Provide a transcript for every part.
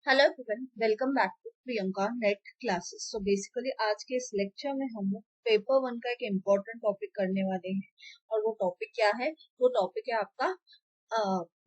Hello everyone, welcome back to Priyanka net classes. So basically आज के इस लेक्चर में हम लोग पेपर वन का एक इम्पोर्टेंट टॉपिक करने वाले हैं। और वो टॉपिक क्या है? वो टॉपिक है आपका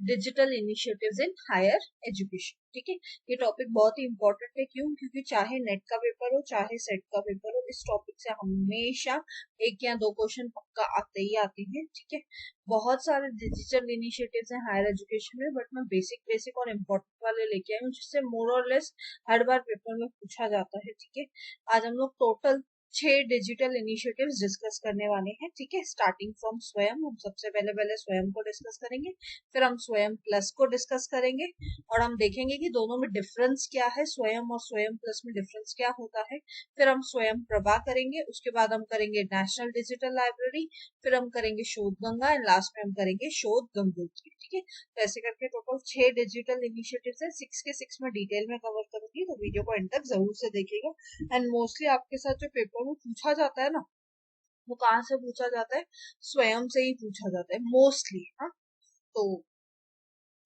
digital initiatives in higher education. ठीक है, ये टॉपिक बहुत ही इम्पोर्टेंट है। क्यों? क्योंकि चाहे नेट का पेपर हो चाहे सेट का पेपर हो, इस टॉपिक से हमेशा एक या दो क्वेश्चन पक्का आते ही आते हैं। ठीक है, बहुत सारे डिजिटल इनिशिएटिव्स हैं हायर एजुकेशन में, बट मैं बेसिक बेसिक और इम्पोर्टेंट वाले लेके आई हूँ जिससे मोर और लेस हर बार पेपर में पूछा जाता है। ठीक है, आज हम लोग टोटल 6 डिजिटल इनिशिएटिव्स डिस्कस करने वाले हैं। ठीक है, स्टार्टिंग फ्रॉम स्वयं। हम सबसे पहले पहले स्वयं को डिस्कस करेंगे, फिर हम स्वयं प्लस को डिस्कस करेंगे और हम देखेंगे कि दोनों में डिफरेंस क्या है, स्वयं और स्वयं प्लस में डिफरेंस क्या होता है। फिर हम स्वयं प्रभा करेंगे, उसके बाद हम करेंगे नेशनल डिजिटल लाइब्रेरी, फिर हम करेंगे शोध गंगा एंड लास्ट में हम करेंगे शोध गंगोत्री। ठीक है, तो ऐसे करके टोटल 6 डिजिटल इनिशिएटिव्स है। 6 के 6 में डिटेल में कवर करूंगी, तो वीडियो को एंड तक जरूर से देखिएगा। एंड मोस्टली आपके साथ जो पेपर में पूछा जाता है ना, वो कहाँ से पूछा जाता है? स्वयं से ही पूछा जाता है मोस्टली। हाँ, तो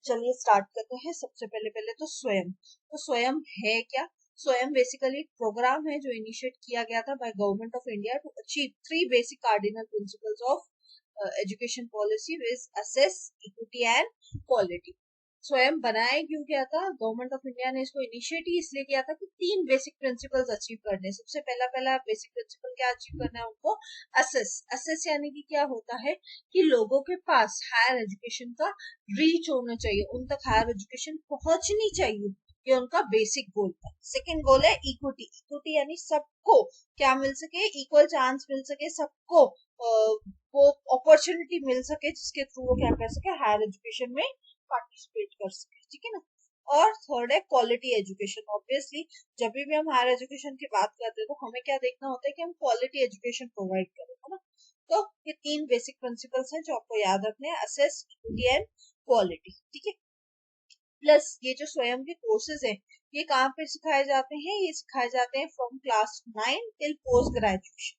चलिए स्टार्ट करते हैं। सबसे पहले पहले तो स्वयं। तो स्वयं है क्या? स्वयं बेसिकली एक प्रोग्राम है जो इनिशिएट किया गया था by government of India to achieve 3 basic cardinal principles of education policy viz access, equity and quality. Swayam बनाया क्यों गया था? गवर्नमेंट ऑफ इंडिया ने इसको इनिशिएट ही इसलिए किया था कि 3 बेसिक प्रिंसिपल्स अचीव करने। सबसे पहला पहला बेसिक प्रिंसिपल क्या अचीव करना है उनको? असेस। असेस यानी कि क्या होता है कि लोगों के पास हायर एजुकेशन का रीच होना चाहिए, उन तक हायर एजुकेशन पहुंचनी चाहिए। ये उनका बेसिक गोल था। सेकंड गोल है इक्विटी। इक्विटी यानी सबको क्या मिल सके? इक्वल चांस मिल सके सबको, वो अपॉर्चुनिटी मिल सके जिसके थ्रू वो क्या कर सके? हायर एजुकेशन में पार्टिसिपेट कर सके। ठीक है ना। और थर्ड है क्वालिटी एजुकेशन। ऑब्वियसली जब भी हम हायर एजुकेशन की बात करते हैं तो हमें क्या देखना होता है कि हम क्वालिटी एजुकेशन प्रोवाइड करें, है ना। तो ये 3 बेसिक प्रिंसिपल्स हैं जो आपको याद रखने हैं: असेस, इक्विटी एंड क्वालिटी। ठीक है, प्लस ये जो स्वयं के कोर्सेज हैं, ये कहाँ पे सिखाए जाते हैं? ये सिखाए जाते हैं from class 9 till post graduation.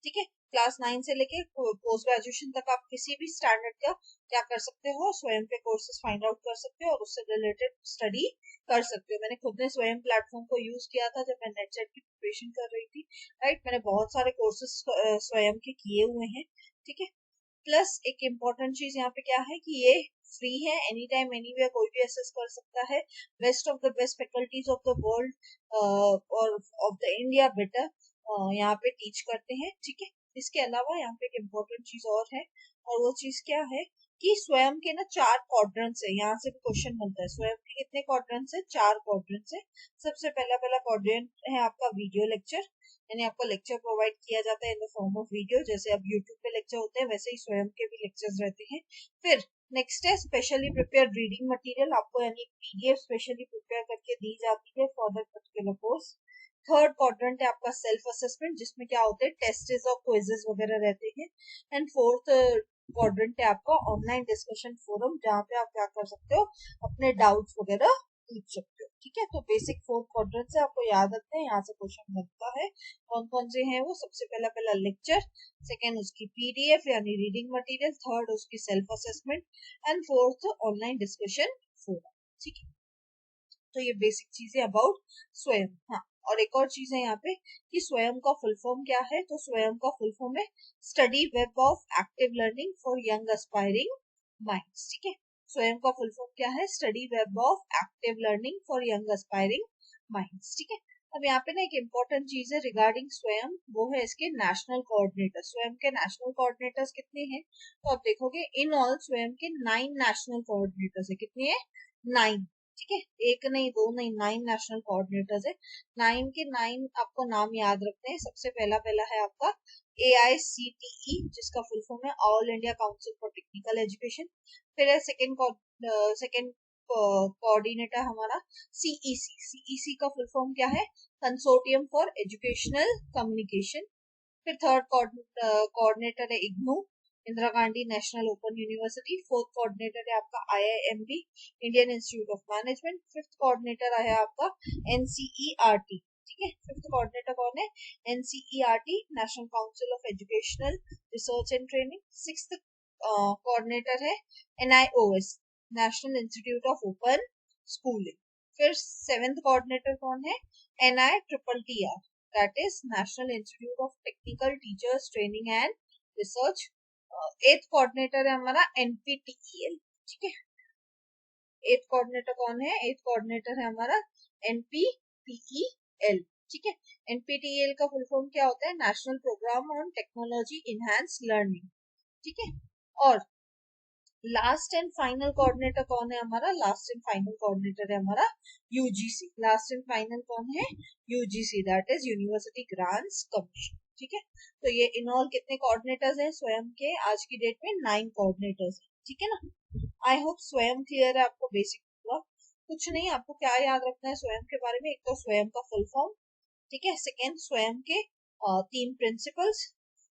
ठीक है, क्लास 9 से लेके पोस्ट ग्रेजुएशन तक आप किसी भी स्टैंडर्ड का क्या कर सकते हो? स्वयं के कोर्सेज फाइंड आउट कर सकते हो और उससे रिलेटेड स्टडी कर सकते हो। मैंने खुद ने स्वयं प्लेटफॉर्म को यूज किया था जब मैं नेट सेट की प्रिपरेशन कर रही थी। राइट, मैंने बहुत सारे कोर्सेज स्वयं के किए हुए हैं। ठीक है, प्लस एक इम्पॉर्टेंट चीज यहाँ पे क्या है कि ये फ्री है, एनी टाइम एनीवेयर कोई भी एक्सेस कर सकता है। Best of the best faculties of the world और ऑफ द इंडिया बेटर यहाँ पे टीच करते हैं। ठीक है, इसके अलावा यहाँ पे एक इम्पोर्टेंट चीज और है, और वो चीज क्या है कि स्वयं के ना 4 क्वाड्रेंट्स है। यहाँ से भी क्वेश्चन बनता है, स्वयं के कितने क्वाड्रेंट्स है? 4 क्वाड्रेंट्स है। सबसे पहला पहला क्वाड्रेंट है आपका वीडियो लेक्चर, यानी आपको लेक्चर प्रोवाइड किया जाता है in the form of video. जैसे अब यूट्यूब पे लेक्चर होते हैं वैसे ही स्वयं के भी लेक्चर्स रहते हैं। फिर नेक्स्ट है स्पेशली प्रिपेयर रीडिंग मटेरियल। आपको यानी पीडीएफ स्पेशली प्रिपेयर करके दी जाती है for that particular course. Third quadrant है आपका सेल्फ असेसमेंट, जिसमें क्या होते हैं? टेस्टेस और क्विजेस वगैरह रहते हैं। एंड फोर्थ क्वाड्रेंट है आपका ऑनलाइन डिस्कशन फोरम, जहाँ पे आप क्या कर सकते हो? अपने डाउट्स वगैरह पूछ सकते हो। ठीक है, तो बेसिक 4 क्वाड्रेंट्स है, आपको याद रखते हैं, यहाँ से क्वेश्चन बनता है। कौन कौन से हैं वो? सबसे पहला पहला लेक्चर, सेकेंड उसकी पीडीएफ यानी रीडिंग मटेरियल, थर्ड उसकी self assessment and fourth online discussion forum. ठीक है, तो ये बेसिक चीजें अबाउट स्वयं। हाँ, और एक और चीज है यहाँ पे कि स्वयं का फुल फॉर्म क्या है? तो स्वयं का फुल फॉर्म है study web of active learning for young aspiring minds. ठीक है, स्वयं का फुल फॉर्म क्या है? Study web of active learning for young aspiring minds. ठीक है, अब यहाँ पे ना एक इम्पोर्टेंट चीज है रिगार्डिंग स्वयं, वो है इसके नेशनल कोऑर्डिनेटर। स्वयं के नेशनल कोऑर्डिनेटर्स कितने हैं? तो आप देखोगे इन ऑल स्वयं के 9 नेशनल कोऑर्डिनेटर्स है। कितने हैं? 9। ठीक है, एक नहीं दो नहीं, 9 नेशनल कोऑर्डिनेटर्स है। 9 के 9 आपको नाम याद रखते हैं। सबसे पहला पहला है आपका AICTE, जिसका फुल फॉर्म है all India council for technical education. फिर है सेकंड कोऑर्डिनेटर हमारा CEC। CEC का फुल फॉर्म क्या है? Consortium for educational communication. फिर थर्ड कोऑर्डिनेटर है IGNOU, Indira Gandhi national open university. Fourth coordinator है आपका IIMB, Indian institute of management. Fifth coordinator है आपका NCERT। ठीक है, फिफ्थ कोऑर्डिनेटर कौन है? NCERT, national council of educational research and training. Sixth coordinator है NIOS, national institute of open schooling. फिर 7th कोऑर्डिनेटर कौन है? NITTR, that is national institute of technical teachers training and research. 8th coordinator है हमारा NPTEL, ठीक है। 8th coordinator कौन है? 8th कोऑर्डिनेटर है हमारा NPTEL, ठीक है। NPTEL का फुल फॉर्म क्या होता है? National programme on technology enhance learning, ठीक है। और लास्ट एंड फाइनल कोऑर्डिनेटर कौन है हमारा? लास्ट एंड फाइनल कोऑर्डिनेटर है हमारा UGC। लास्ट एंड फाइनल कौन है? UGC, that is university grants commission, ठीक है। तो ये इन ऑल कितने कोऑर्डिनेटर्स हैं स्वयं के? आज की डेट में 9 कोऑर्डिनेटर्स हैं, ठीक है ना। आई होप स्वयं क्लियर है आपको, बेसिक हुआ। कुछ नहीं, आपको क्या याद रखना है स्वयं के बारे में? एक तो स्वयं का फुल फॉर्म, ठीक है। सेकेंड, स्वयं के 3 प्रिंसिपल्स।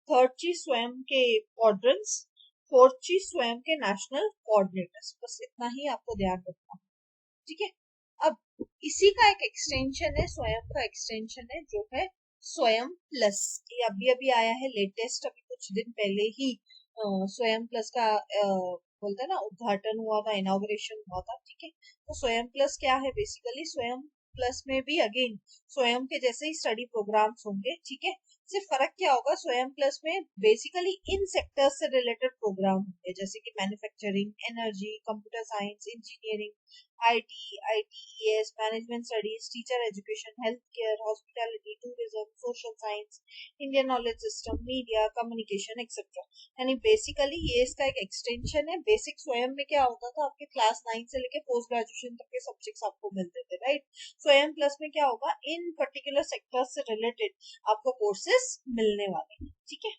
थर्ड चीज, स्वयं के क्वाड्रेंट्स। फोर्थ चीज, स्वयं के नेशनल कोऑर्डिनेटर्स। बस इतना ही आपको ध्यान रखना, ठीक है। अब इसी का एक एक्सटेंशन है, स्वयं का एक्सटेंशन है जो है स्वयं प्लस। ये अभी अभी आया है लेटेस्ट, अभी कुछ दिन पहले ही स्वयं प्लस का बोलते हैं ना उद्घाटन हुआ था, इनॉग्रेशन हुआ था, ठीक है। तो स्वयं प्लस क्या है? बेसिकली स्वयं प्लस में भी अगेन स्वयं के जैसे ही स्टडी प्रोग्राम्स होंगे, ठीक है। सिर्फ फर्क क्या होगा? स्वयं प्लस में बेसिकली इन सेक्टर्स से रिलेटेड प्रोग्राम होंगे, जैसे कि manufacturing, energy, computer science, engineering, IT, ITES, management studies, teacher education, health care, hospitality, tourism, social science, Indian knowledge system, media, communication etcetera. यानी बेसिकली ये इसका एक एक्सटेंशन है। बेसिक स्वयं में क्या होता था? आपके क्लास 9 से लेके पोस्ट ग्रेजुएशन तक के सब्जेक्ट्स आपको मिलते थे, राइट। स्वयं प्लस में क्या होगा? इन पर्टिकुलर सेक्टर्स से रिलेटेड आपको कोर्सेस मिलने वाले हैं, ठीक है।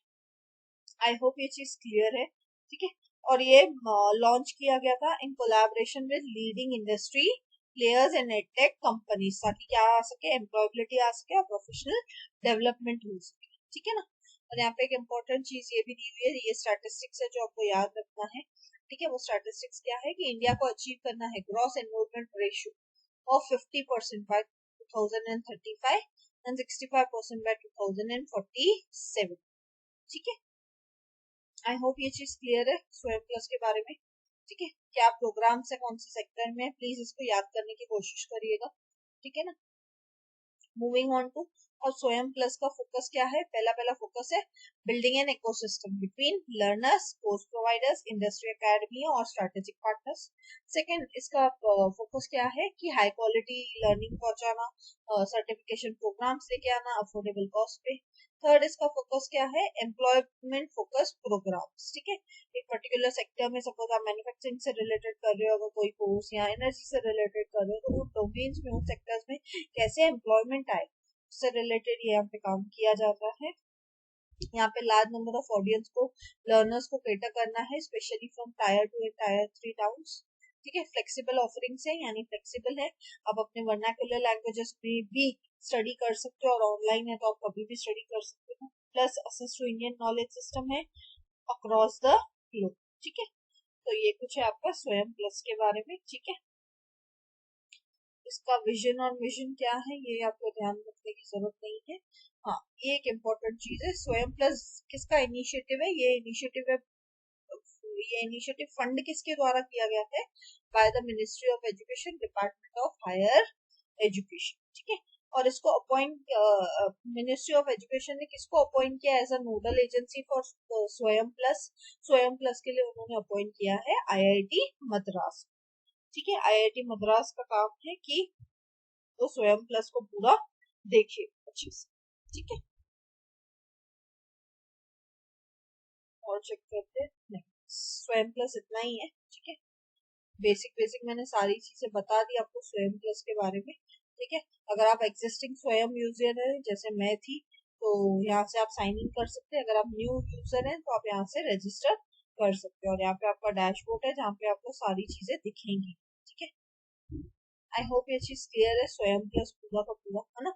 आई होप ये चीज क्लियर है, ठीक है। और ये लॉन्च किया गया था in collaboration with leading industry players and edtech companies, ताकि क्या आ सके? एम्प्लॉयबिलिटी आ सके और प्रोफेशनल डेवलपमेंट हो सके, ठीक है ना। और यहाँ पे एक इम्पोर्टेंट चीज ये भी दी हुई है, ये स्टैटिस्टिक्स है जो आपको याद रखना है, ठीक है। वो स्टैटिस्टिक्स क्या है कि इंडिया को अचीव करना है gross enrolment ratio of 50% by 2035 and 65% by 2047, ठीक है। आई होप ये चीज क्लियर है स्वयं प्लस के बारे में, ठीक है। क्या प्रोग्राम है, कौन से सेक्टर में, प्लीज इसको याद करने की कोशिश करिएगा, ठीक है ना। मूविंग ऑन टू, और स्वयं प्लस का फोकस क्या है? पहला पहला फोकस है building an ecosystem between learners, course providers, industry academy और स्ट्रेटेजिक पार्टनर्स। सेकंड, इसका फोकस क्या है कि हाई क्वालिटी लर्निंग पहुंचाना, सर्टिफिकेशन प्रोग्राम्स लेके आना अफोर्डेबल कॉस्ट पे। थर्ड, इसका फोकस क्या है? एम्प्लॉयमेंट फोकस प्रोग्राम्स, ठीक है। एक पर्टिकुलर सेक्टर में सपोज आप मैन्युफैक्चरिंग से रिलेटेड कर रहे हो अगर कोई कोर्स, या एनर्जी से रिलेटेड कर रहे हो, तो उन डोमेन्स में, उन सेक्टर्स में कैसे एम्प्लॉयमेंट आए, उससे रिलेटेड यहाँ पे काम किया जाता है। यहाँ पे लार्ज नंबर ऑफ ऑडियंस को, लर्नर्स को केटर करना है, specially from tyre 2 and tyre 3 towns, ठीक है। फ्लेक्सिबल ऑफरिंग्स है, यानी फ्लेक्सिबल है, आप अपने वर्नाकुलर लैंग्वेजेस में भी स्टडी कर सकते हो, और ऑनलाइन है तो आप कभी भी स्टडी कर सकते हो। Plus access to Indian knowledge system है अक्रॉस द ग्लोब, ठीक है। तो ये कुछ है आपका स्वयं प्लस के बारे में, ठीक है। इसका विजन और मिशन क्या है ये आपको ध्यान रखने की जरूरत नहीं है। हाँ, ये एक इम्पोर्टेंट चीज है। स्वयं प्लस किसका इनिशिएटिव है? ये इनिशिएटिव फंड किसके द्वारा किया गया है? By the ministry of education, department of higher education, ठीक है। और इसको अपॉइंट, मिनिस्ट्री ऑफ एजुकेशन ने किसको अपॉइंट किया as a nodal agency for Swayam plus? Swayam plus के लिए उन्होंने अपॉइंट किया है IIT मद्रास, ठीक है। IIT मद्रास का काम है कि वो स्वयं प्लस को पूरा देखे अच्छे से, ठीक है। और चेक करते हैं, नहीं, स्वयं प्लस इतना ही है, ठीक है। बेसिक बेसिक मैंने सारी चीजें बता दी आपको स्वयं प्लस के बारे में, ठीक है। अगर आप एग्जिस्टिंग स्वयं यूजर है जैसे मैं थी, तो यहाँ से आप साइन इन कर सकते हैं। अगर आप न्यू यूजर हैं तो आप यहाँ से रजिस्टर कर सकते हैं, और यहाँ पे आपका डैशबोर्ड है जहाँ पे आपको सारी चीजें दिखेंगी, ठीक है। आई होप ये चीज क्लियर है, स्वयं प्लस पूरा का पूरा, है ना।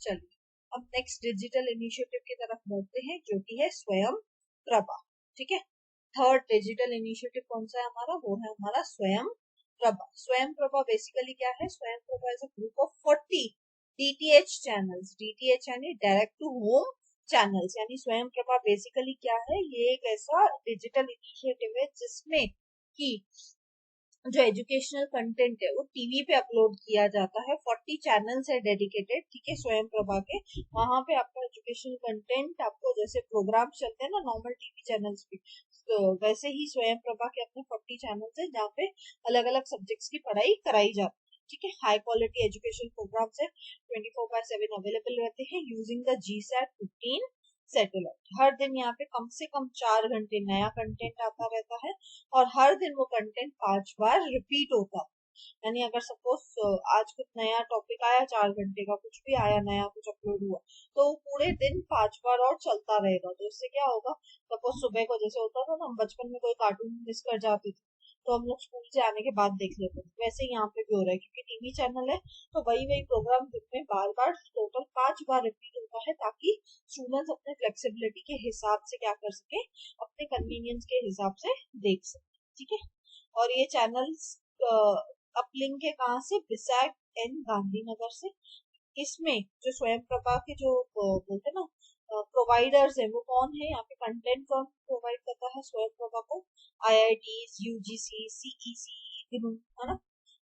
चलिए, अब नेक्स्ट डिजिटल इनिशिएटिव की तरफ बढ़ते हैं जो कि है स्वयं प्रभा, ठीक है। थर्ड डिजिटल इनिशिएटिव कौन सा है हमारा? वो है हमारा स्वयं प्रभा। स्वयं प्रभा बेसिकली क्या है? स्वयं Prabha is a group of 40 DTH channels, DTH यानी डायरेक्ट टू होम चैनल्स। यानी स्वयं प्रभा बेसिकली क्या है? ये एक ऐसा डिजिटल इनिशिएटिव है जिसमें कि जो एजुकेशनल कंटेंट है वो टीवी पे अपलोड किया जाता है। 40 चैनल्स है डेडिकेटेड, ठीक है, स्वयं प्रभा के। वहां पे आपका एजुकेशनल कंटेंट, आपको जैसे प्रोग्राम चलते हैं ना नॉर्मल टीवी चैनल्स पे, तो वैसे ही स्वयं प्रभा के अपने 40 चैनल्स है जहाँ पे अलग अलग सब्जेक्ट्स की पढ़ाई कराई जाती है, ठीक है। हाई क्वालिटी एजुकेशन प्रोग्राम्स है, 24/7 अवेलेबल रहते हैं यूजिंग द GSAT 15 सैटेलाइट। हर दिन यहाँ पे कम से कम 4 घंटे नया कंटेंट आता रहता है, और हर दिन वो कंटेंट 5 बार रिपीट होता है। यानी अगर सपोज आज कुछ नया टॉपिक आया, 4 घंटे का कुछ भी आया नया, कुछ अपलोड हुआ, तो वो पूरे दिन 5 बार और चलता रहेगा। तो इससे क्या होगा, सपोज सुबह को जैसे होता था ना, हम बचपन में कोई कार्टून मिस कर जाते थे तो हम लोग स्कूल से आने के बाद देख लेते थे, वैसे ही यहाँ पे भी हो रहा है, क्योंकि टीवी चैनल है तो वही वही प्रोग्राम दिन में बार बार टोटल 5 बार रिपीट होता है, ताकि स्टूडेंट्स अपने फ्लेक्सिबिलिटी के हिसाब से क्या कर सके, अपने कन्वीनियंस के हिसाब से देख सके, ठीक है। और ये चैनल्स अपलिंक है कहाँ से, विशाख एन गांधीनगर से। इसमें जो स्वयं प्रभा के जो बोलते हैं ना प्रोवाइडर्स है, वो कौन है, यहाँ पे कंटेंट कौन प्रोवाइड करता है स्वयं प्रभा को, IITs, UGC, CEC, है ना।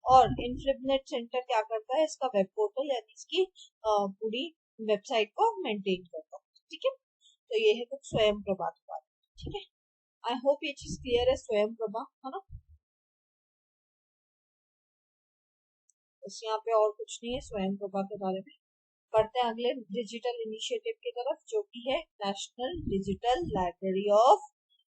और इन्फ्लिबनेट सेंटर क्या करता है, इसका वेब पोर्टल यानी इसकी पूरी वेबसाइट को मेंटेन करता है, ठीक है। तो ये है कुछ स्वयं प्रभा के बारे में, ठीक है। आई होप ये चीज क्लियर है, स्वयं प्रभा, है ना। बस यहाँ पे और कुछ नहीं है स्वयं प्रभा के बारे में। बढ़ते हैं अगले डिजिटल इनिशिएटिव की तरफ, जो कि है national digital library of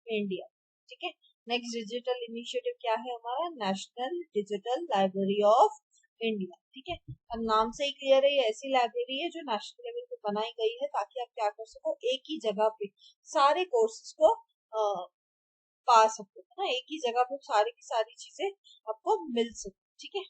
India, ठीक है। नेक्स्ट डिजिटल इनिशिएटिव क्या है हमारा, national digital library of India, ठीक है। अब नाम से ही क्लियर है, ये ऐसी लाइब्रेरी है जो नेशनल लेवल पे बनाई गई है, ताकि आप क्या कर सको, एक ही जगह पे सारे कोर्सेज को पा सको, है ना। एक ही जगह पे सारी की सारी चीजें आपको मिल सके, ठीक है।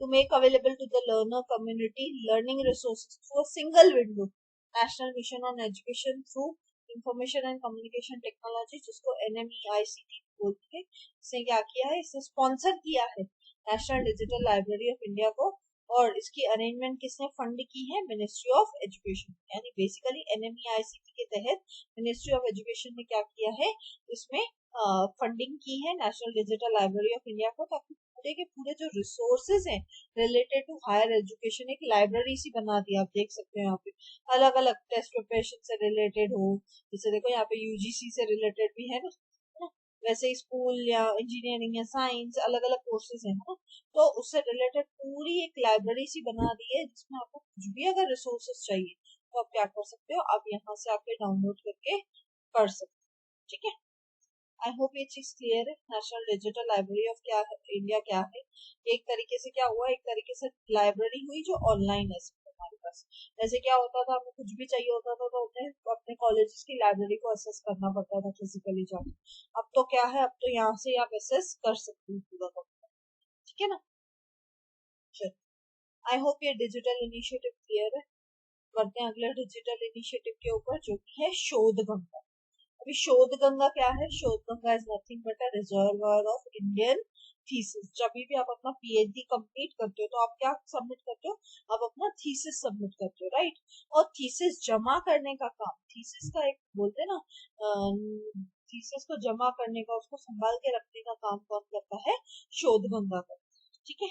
To make available to the learner community learning resources through a single window. National Mission on Education through Information and Communication Technology, जिसको NMEICT बोलते हैं, इसने क्या किया है, इसने स्पॉन्सर किया है national digital library of India को। और इसकी अरेंजमेंट किसने फंड की है, मिनिस्ट्री ऑफ एजुकेशन। यानी बेसिकली NMEICT के तहत मिनिस्ट्री ऑफ एजुकेशन ने क्या किया है, इसमें फंडिंग की है national digital library of India को, ताकि पूरे के पूरे जो रिसोर्सेज हैं रिलेटेड टू हायर एजुकेशन, एक लाइब्रेरी सी बना दी, आप देख सकते हैं यहाँ पे अलग अलग टेस्ट प्रिपरेशन से रिलेटेड हो, जैसे देखो यहाँ पे UGC से रिलेटेड भी है ना, वैसे ही स्कूल या इंजीनियरिंग या साइंस अलग अलग कोर्सेज है ना, तो उससे रिलेटेड पूरी एक लाइब्रेरी सी बना दी है, जिसमें आपको कुछ भी अगर रिसोर्सेज चाहिए तो आप क्या कर सकते हो, आप यहाँ से आके डाउनलोड करके पढ़ सकते हो, ठीक है। आई होप ये चीज क्लियर है। नेशनल डिजिटल लाइब्रेरी ऑफ क्या है, इंडिया क्या है, एक तरीके से क्या हुआ, एक तरीके से लाइब्रेरी हुई जो ऑनलाइन है हमारे पास। जैसे क्या होता था, हमें कुछ भी चाहिए होता था तो अपने कॉलेजेस की लाइब्रेरी को एक्सेस करना पड़ता था फिजिकली जाकर। अब तो क्या है, अब तो यहाँ से आप एक्सेस कर सकते हो पूरा का पूरा, ठीक है ना। आई होप ये डिजिटल इनिशिएटिव क्लियर है। बढ़ते हैं अगले डिजिटल इनिशिएटिव के ऊपर, जो कि है शोध गंगा। अभी शोध गंगा क्या है, शोध Ganga is nothing but a reservoir of Indian thesis. जब भी आप अपना PhD कंप्लीट करते हो तो आप क्या सबमिट करते हो, आप अपना थीसिस सबमिट करते हो, राइट। और थीसिस जमा करने का काम, थीसिस का एक बोलते हैं ना, थीसिस को जमा करने का, उसको संभाल के रखने का काम कौन करता है, शोध गंगा का, ठीक है।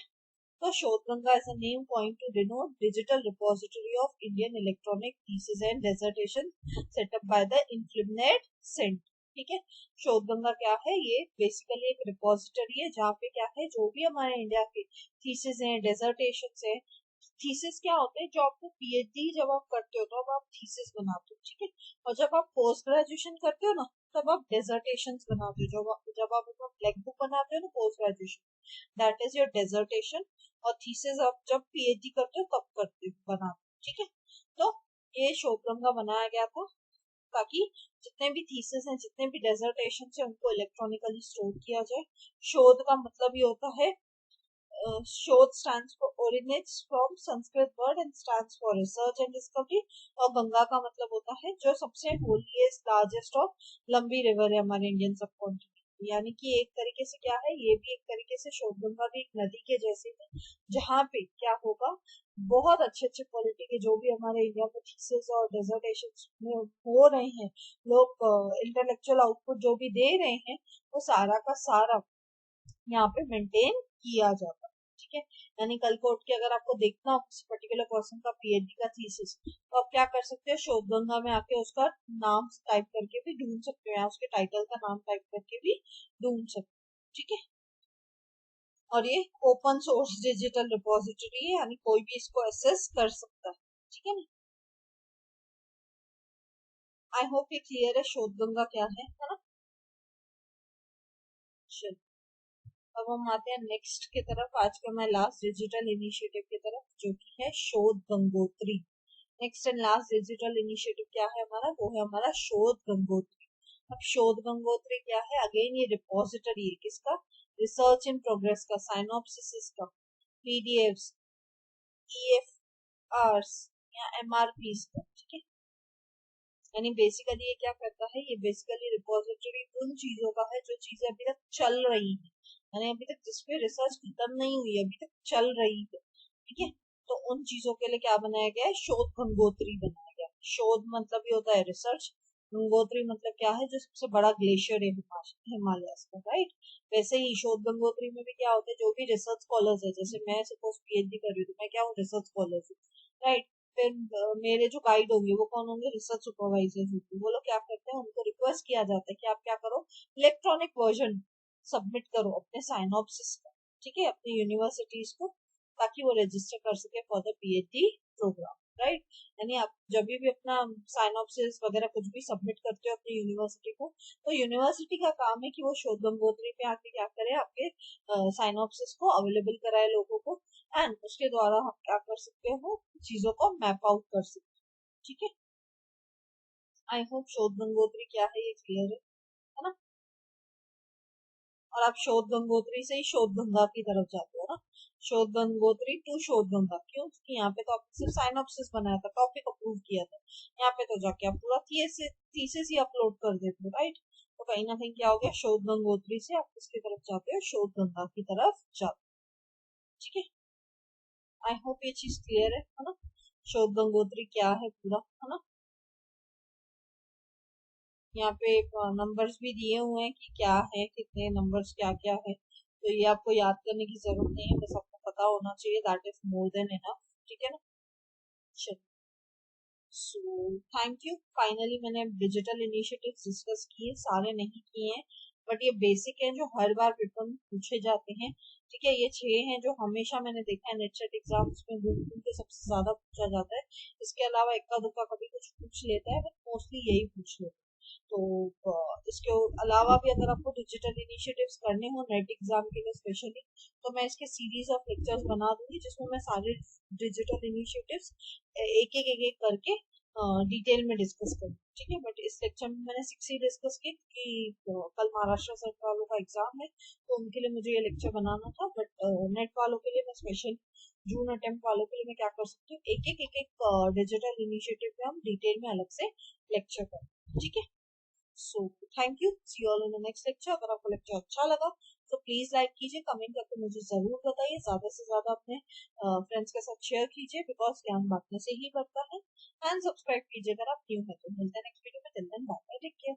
तो Shodhganga is a name point to denote digital repository of Indian electronic thesis and dissertation set up by the Inflinet Center, ठीक है। शोधगंगा क्या है, ये बेसिकली एक रिपोजिटरी है जहाँ पे क्या है, जो भी हमारे इंडिया के थीसिस हैं, डेजर्टेशन है। थीसिस क्या होते हैं, जो आपको PhD जब आप करते हो तो अब आप थीसिस बनाते हो, ठीक है। और जब आप पोस्ट ग्रेजुएशन करते हो ना, तब आप डेजर्टेशन बनाते हो। जब आप अपना ब्लैक बुक बनाते हो ना post graduation, that is your dissertation. और थीसिस आप जब PhD करते हो तब करते हो, बनाते हो, ठीक है। तो ये शोधगंगा बनाया गया था ताकि जितने भी थीसिस हैं, जितने भी डेजर्टेशन है, उनको इलेक्ट्रॉनिकली स्टोर किया जाए। शोध का मतलब ये होता है, शोध stands for originates from Sanskrit word and stands for research and discovery। और गंगा का मतलब होता है जो सबसे होलीएस्ट लार्जेस्ट और लंबी रिवर है हमारे इंडियन सब कॉन्टिनेंट। यानी कि एक तरीके से क्या है, ये भी एक तरीके से शोध गंगा भी एक नदी के जैसे है, जहाँ पे क्या होगा, बहुत अच्छे अच्छे क्वालिटी के जो भी हमारे इंडिया में थीसिस और डेजर्टेशन हो रहे हैं, लोग इंटेलेक्चुअल आउटपुट जो भी दे रहे हैं, वो सारा का सारा यहाँ पे मेंटेन किया जाता है। ठीक है, यानी कल को उठ के अगर आपको देखना हो किसी पर्टिकुलर पर्सन का पीएचडी का थीसिस, तो आप क्या कर सकते हो, शोध गंगा में आके उसका नाम टाइप करके भी ढूंढ सकते हो, या उसके टाइटल का नाम टाइप करके भी ढूंढ सकते हो। ठीक है, और ये ओपन सोर्स डिजिटल रिपोजिटरी है, यानी कोई भी इसको एक्सेस कर सकता है। ठीक है ना, आई होप ये क्लियर है शोध गंगा क्या है ना। चलिए, अब हम आते हैं नेक्स्ट की तरफ, आज का मैं लास्ट डिजिटल इनिशिएटिव की तरफ, जो कि है शोध Gangotri. Next and last digital initiative क्या है हमारा, वो है हमारा शोध गंगोत्री। अब शोध गंगोत्री क्या है, अगेन ये रिपोजिटरी है किसका, रिसर्च इन प्रोग्रेस का, साइनोप्सिस का, पीडीएफ्स, ईएफआरस या एमआरपीस का। ठीक है, यानी बेसिकली ये क्या करता है, ये बेसिकली रिपोजिटरी उन चीजों का है जो चीजें अभी तक चल रही है, यानी अभी तक जिसपे रिसर्च खत्म नहीं हुई, अभी तक चल रही है। ठीक है, तो उन चीजों के लिए क्या बनाया गया है, शोध गंगोत्री बनाया गया। शोध मतलब ये होता है रिसर्च, गंगोत्री मतलब क्या है, जो सबसे बड़ा ग्लेशियर है हिमालय का, राइट। वैसे ही शोध गंगोत्री में भी क्या होता है, जो भी रिसर्च स्कॉलर्स है, जैसे मैं सपोज पीएचडी कर रही हूँ, तो मैं क्या हूँ, रिसर्च स्कॉलर हूँ, राइट। फिर मेरे जो गाइड होंगे वो कौन होंगे, रिसर्च सुपरवाइजर होंगे। वो लोग क्या करते हैं, उनको रिक्वेस्ट किया जाता है कि आप क्या करो, इलेक्ट्रॉनिक वर्जन सबमिट करो अपने साइनॉप्सिस का, ठीक है, अपनी यूनिवर्सिटीज को, ताकि वो रजिस्टर कर सके for the PhD programme, right. यानी आप जब भी अपना साइनॉप्सिस वगैरह कुछ भी सबमिट करते हो अपनी यूनिवर्सिटी को, तो यूनिवर्सिटी का काम है कि वो शोध गंगोत्री पे आके क्या करे, आपके साइनॉप्सिस को अवेलेबल कराए लोगों को, एंड उसके द्वारा हम क्या कर सकते हो, चीजों को मैप आउट कर सकते हैं। ठीक है, आई होप शोध गंगोत्री क्या है ये क्लियर है ना। और आप शोध गंगोत्री से ही शोध गंगा की तरफ जाते हो ना, शोध गंगोत्री टू शोध गंगा, क्यों, क्योंकि यहाँ पे तो आपने सिर्फ साइनॉप्सिस बनाया था, टॉपिक अप्रूव किया था, यहाँ पे तो जाके आप पूरा थीसिस ही अपलोड कर देते हो, राइट। तो कहीं ना कहीं क्या हो गया, शोध गंगोत्री से आप किसकी तरफ जाते हो, शोध गंगा की तरफ जाते हो। ठीक है, आई होप ये चीज क्लियर है ना, शोध गंगोत्री क्या है पूरा, है ना। यहाँ पे नंबर्स भी दिए हुए हैं कि क्या है, कितने नंबर्स क्या क्या है, तो ये आपको याद करने की जरूरत नहीं है, बस आपको पता होना चाहिए, that is more than enough. ठीक है ना, चलो, सो थैंक यू। फाइनली मैंने डिजिटल इनिशिएटिव्स डिस्कस किए, सारे नहीं किए हैं, बट ये बेसिक है जो हर बार पेपर में पूछे जाते हैं। ठीक है, ये 6 हैं जो हमेशा मैंने देखा है नेट सेट एग्जाम्स में घूम घूम के सबसे ज्यादा पूछा जाता है। इसके अलावा इक्का दुक्का कभी कुछ पूछ लेता है, बट मोस्टली यही पूछ लेता है। तो इसके अलावा भी अगर आपको डिजिटल इनिशिएटिव्स करने हो नेट एग्जाम के लिए स्पेशली, तो मैं इसके सीरीज ऑफ लेक्चर्स बना दूंगी, जिसमें मैं सारे डिजिटल इनिशिएटिव्स एक एक करके डिटेल में डिस्कस करूँ। ठीक है, बट इस लेक्चर में मैंने 6 ही डिस्कस की, क्योंकि कल महाराष्ट्र सरकार वालों का एग्जाम है, तो उनके लिए मुझे ये लेक्चर बनाना था, बट नेट वालों के लिए मैं स्पेशल जून अटेम्प्ट वालों के लिए मैं क्या कर सकती हूँ, एक एक डिजिटल इनिशिएटिव पे हम डिटेल में अलग से लेक्चर करें। ठीक है, so thank you, see you all in the next lecture. अगर आपको लेक्चर अच्छा लगा तो प्लीज लाइक कीजिए, कमेंट करके मुझे जरूर बताइए, ज्यादा से ज्यादा अपने फ्रेंड्स के साथ शेयर कीजिए, बिकॉज ज्ञान बांटने से ही बढ़ता है। एंड सब्सक्राइब कीजिए अगर आप न्यू है तो। मिलते हैं नेक्स्ट वीडियो में, till then bye, take care.